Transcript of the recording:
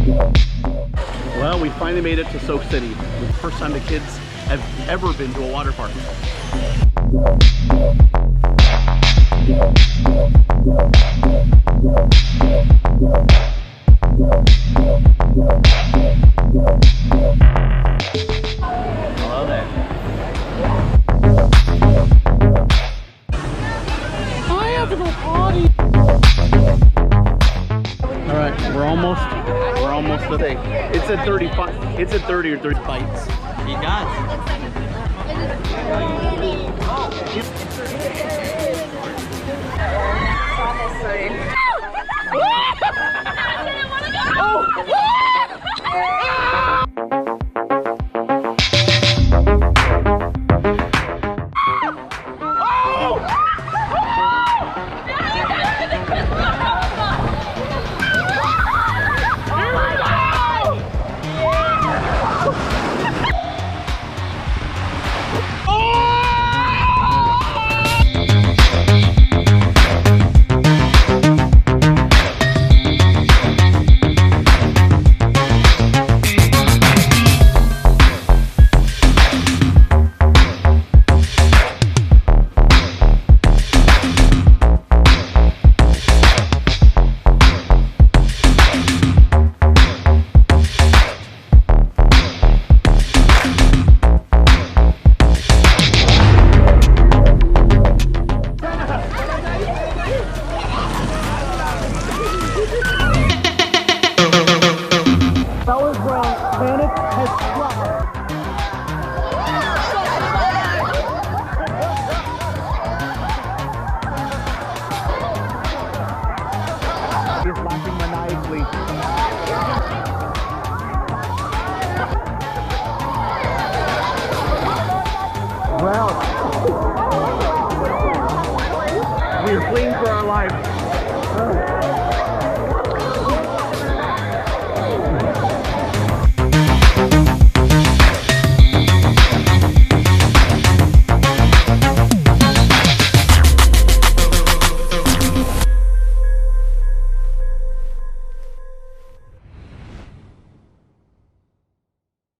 Well, we finally made it to Soak City. It's the first time the kids have ever been to a water park. Hello there. I have to go potty. All right, we're almost the thing. It's at 35. It's at 30 or 30 bites. He does. He's laughing maniacally. Well, we are fleeing for our life.